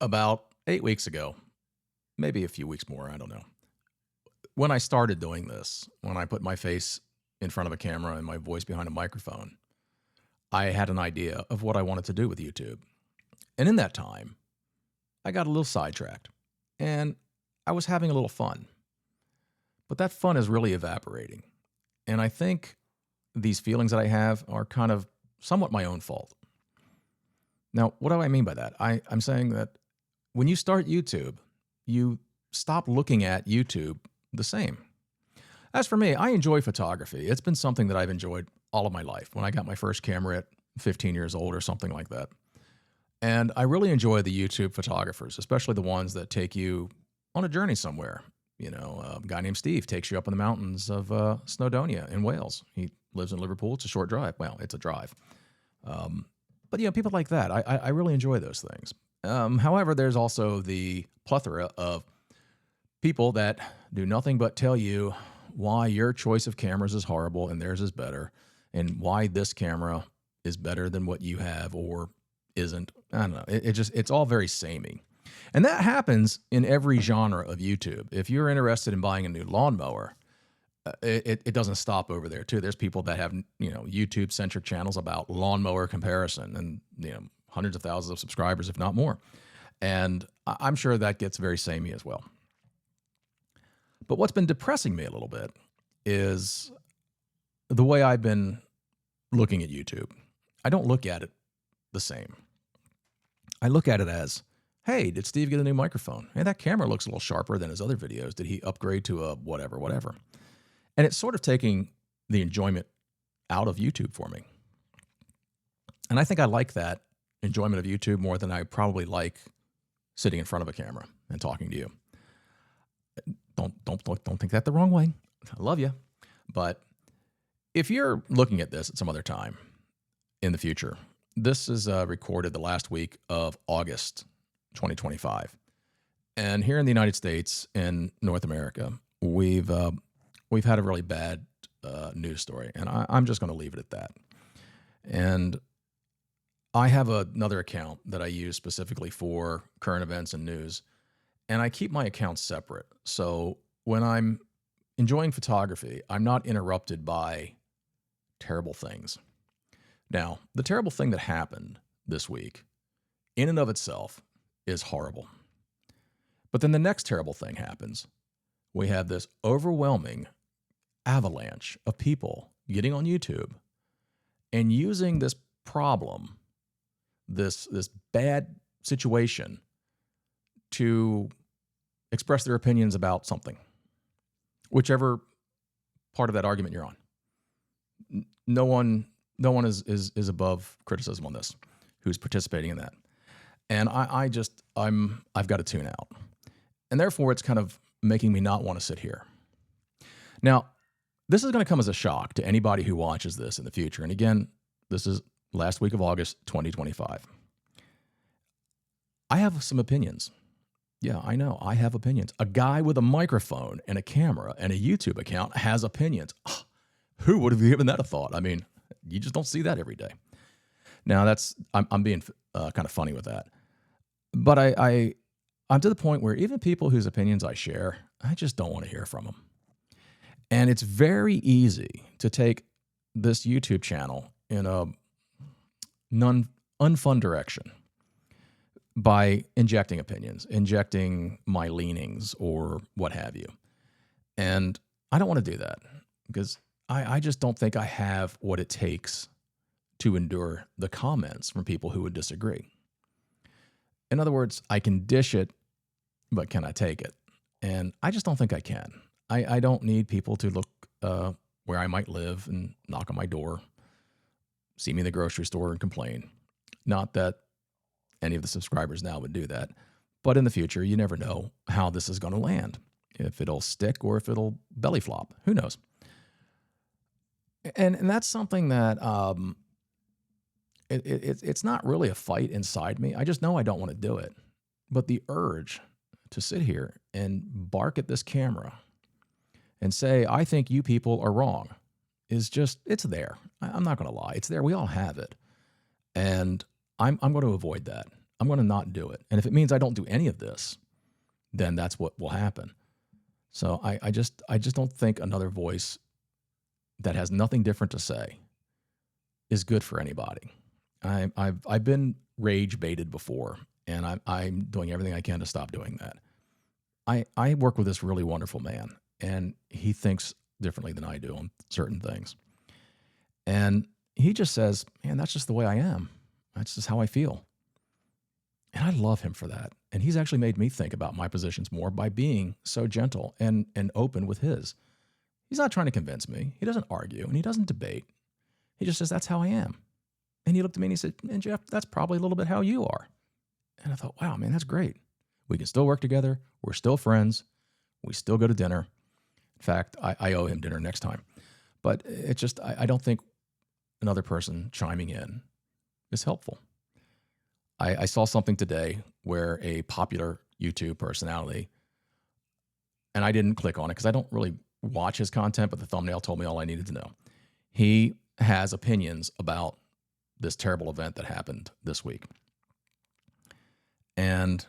About 8 weeks ago, maybe a few weeks more, I don't know. When I started doing this, when I put my face in front of a camera and my voice behind a microphone, I had an idea of what I wanted to do with YouTube. And in that time, I got a little sidetracked and I was having a little fun. But that fun is really evaporating. And I think these feelings that I have are kind of somewhat my own fault. Now, what do I mean by that? I'm saying that when you start YouTube, you stop looking at YouTube the same. As for me, I enjoy photography. It's been something that I've enjoyed all of my life. When I got my first camera at 15 years old or something like that. And I really enjoy the YouTube photographers, especially the ones that take you on a journey somewhere. A guy named Steve takes you up in the mountains of Snowdonia in Wales. He lives in Liverpool. It's a short drive. Well, it's a drive. But people like that. I really enjoy those things. However, there's also the plethora of people that do nothing but tell you why your choice of cameras is horrible and theirs is better, and why this camera is better than what you have or isn't. I don't know. It's all very samey. And that happens in every genre of YouTube. If you're interested in buying a new lawnmower, it doesn't stop over there too. There's people that have, YouTube-centric channels about lawnmower comparison and, hundreds of thousands of subscribers, if not more. And I'm sure that gets very samey as well. But what's been depressing me a little bit is the way I've been looking at YouTube. I don't look at it the same. I look at it as, hey, did Steve get a new microphone? Hey, that camera looks a little sharper than his other videos. Did he upgrade to a whatever? And it's sort of taking the enjoyment out of YouTube for me. And I think I like that enjoyment of YouTube more than I probably like sitting in front of a camera and talking to you. Don't think that the wrong way. I love you. But if you're looking at this at some other time in the future, this is recorded the last week of August 2025. And here in the United States and North America, we've had a really bad news story, and I'm just going to leave it at that. And I have another account that I use specifically for current events and news, and I keep my accounts separate. So when I'm enjoying photography, I'm not interrupted by terrible things. Now, the terrible thing that happened this week, in and of itself, is horrible. But then the next terrible thing happens. We have this overwhelming avalanche of people getting on YouTube and using this problem, this bad situation, to express their opinions about something, whichever part of that argument you're on. No one is above criticism on this who's participating in that. And I've got to tune out. And therefore, it's kind of making me not want to sit here. Now, this is going to come as a shock to anybody who watches this in the future. And again, this is last week of August 2025. I have some opinions. Yeah, I know. I have opinions. A guy with a microphone and a camera and a YouTube account has opinions. Who would have given that a thought? I mean, you just don't see that every day. Now, I'm being kind of funny with that. But I'm to the point where even people whose opinions I share, I just don't want to hear from them. And it's very easy to take this YouTube channel in a unfun direction by injecting opinions, injecting my leanings or what have you. And I don't want to do that because I just don't think I have what it takes to endure the comments from people who would disagree. In other words, I can dish it, but can I take it? And I just don't think I can. I don't need people to look where I might live and knock on my door, see me in the grocery store and complain. Not that any of the subscribers now would do that, but in the future, you never know how this is going to land. If it'll stick or if it'll belly flop, who knows? And that's something that it's not really a fight inside me. I just know I don't want to do it. But the urge to sit here and bark at this camera and say, I think you people are wrong, is just, it's there. I'm not going to lie. It's there. We all have it. And I'm going to avoid that. I'm going to not do it. And if it means I don't do any of this, then that's what will happen. So I just don't think another voice that has nothing different to say is good for anybody. I've been rage baited before, and I'm doing everything I can to stop doing that. I work with this really wonderful man, and he thinks differently than I do on certain things. And he just says, man, that's just the way I am. That's just how I feel. And I love him for that. And he's actually made me think about my positions more by being so gentle and open with his. He's not trying to convince me. He doesn't argue and he doesn't debate. He just says, that's how I am. And he looked at me and he said, and Jeff, that's probably a little bit how you are. And I thought, wow, man, that's great. We can still work together. We're still friends. We still go to dinner. In fact, I owe him dinner next time. But it's just, I don't think another person chiming in is helpful. I saw something today where a popular YouTube personality, and I didn't click on it because I don't really watch his content, but the thumbnail told me all I needed to know. He has opinions about this terrible event that happened this week. And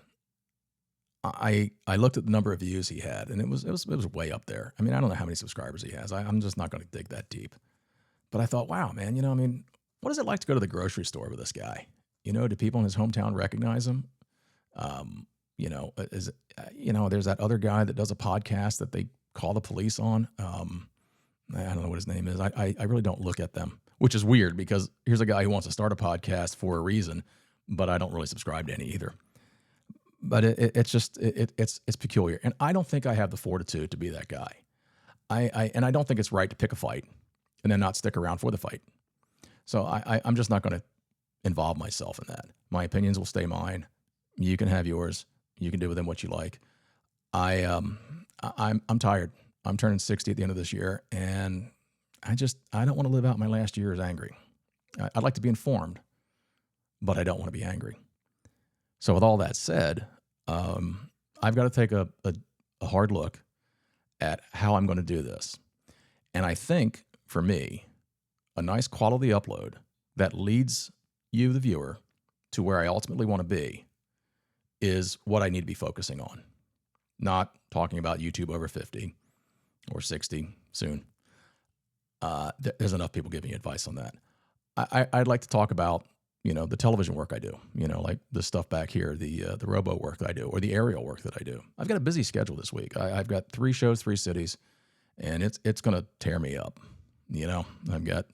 I looked at the number of views he had, and it was way up there. I mean, I don't know how many subscribers he has. I'm just not going to dig that deep. But I thought, wow, man, what is it like to go to the grocery store with this guy? Do people in his hometown recognize him? There's that other guy that does a podcast that they call the police on. I don't know what his name is. I really don't look at them, which is weird because here's a guy who wants to start a podcast for a reason, but I don't really subscribe to any either. But it's peculiar, and I don't think I have the fortitude to be that guy. And I don't think it's right to pick a fight and then not stick around for the fight. So I'm just not going to involve myself in that. My opinions will stay mine. You can have yours. You can do with them what you like. I'm tired. I'm turning 60 at the end of this year, and I don't want to live out my last year as angry. I'd like to be informed, but I don't want to be angry. So with all that said, I've got to take a hard look at how I'm going to do this. And I think, for me, a nice quality upload that leads you, the viewer, to where I ultimately want to be is what I need to be focusing on. Not talking about YouTube over 50 or 60 soon. There's enough people giving advice on that. I'd like to talk about, the television work I do, like the stuff back here, the robo work that I do, or the aerial work that I do. I've got a busy schedule this week. I've got 3 shows, 3 cities, and it's going to tear me up. I've got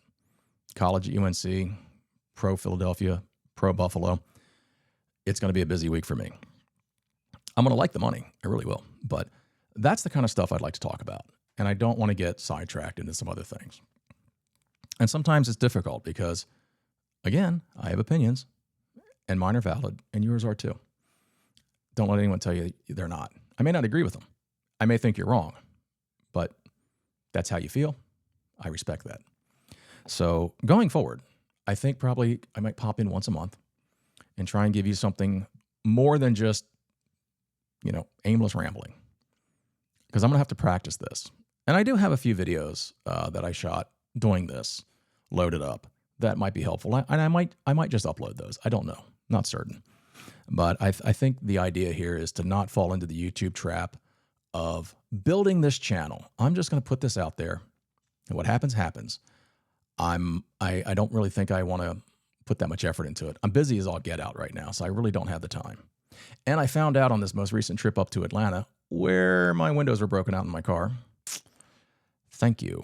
college at UNC, pro Philadelphia, pro Buffalo. It's going to be a busy week for me. I'm going to like the money. I really will. But that's the kind of stuff I'd like to talk about. And I don't want to get sidetracked into some other things. And sometimes it's difficult because, again, I have opinions and mine are valid and yours are too. Don't let anyone tell you they're not. I may not agree with them. I may think you're wrong, but that's how you feel. I respect that. So going forward, I think probably I might pop in once a month and try and give you something more than just, aimless rambling. Because I'm going to have to practice this. And I do have a few videos that I shot doing this loaded up that might be helpful. And I might just upload those. I don't know. Not certain. But I think the idea here is to not fall into the YouTube trap of building this channel. I'm just going to put this out there. And what happens, happens. I don't really think I want to put that much effort into it. I'm busy as all get out right now, so I really don't have the time. And I found out on this most recent trip up to Atlanta where my windows were broken out in my car. Thank you.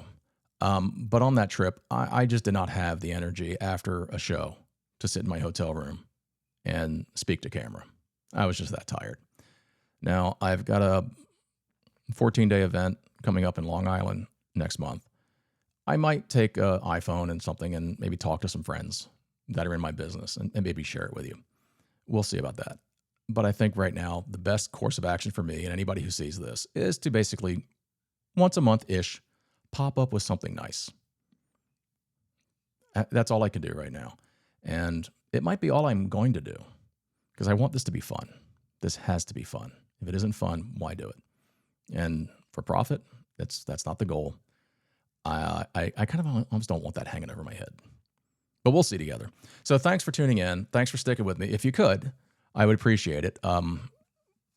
But on that trip, I just did not have the energy after a show to sit in my hotel room and speak to camera. I was just that tired. Now, I've got a 14-day event coming up in Long Island next month. I might take an iPhone and something and maybe talk to some friends that are in my business and maybe share it with you. We'll see about that. But I think right now, the best course of action for me and anybody who sees this is to basically once a month-ish pop up with something nice. That's all I can do right now. And it might be all I'm going to do because I want this to be fun. This has to be fun. If it isn't fun, why do it? And for profit, that's not the goal. I kind of almost don't want that hanging over my head. But we'll see together. So thanks for tuning in. Thanks for sticking with me. If you could, I would appreciate it.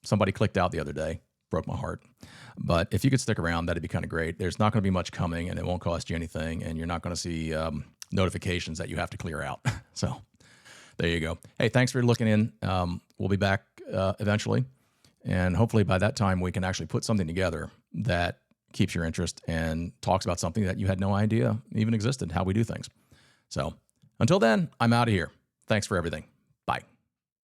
Somebody clicked out the other day, broke my heart. But if you could stick around, that'd be kind of great. There's not going to be much coming, and it won't cost you anything, and you're not going to see notifications that you have to clear out. So there you go. Hey, thanks for looking in. We'll be back eventually, and hopefully by that time we can actually put something together that keeps your interest and talks about something that you had no idea even existed, how we do things. So until then, I'm out of here. Thanks for everything. Bye.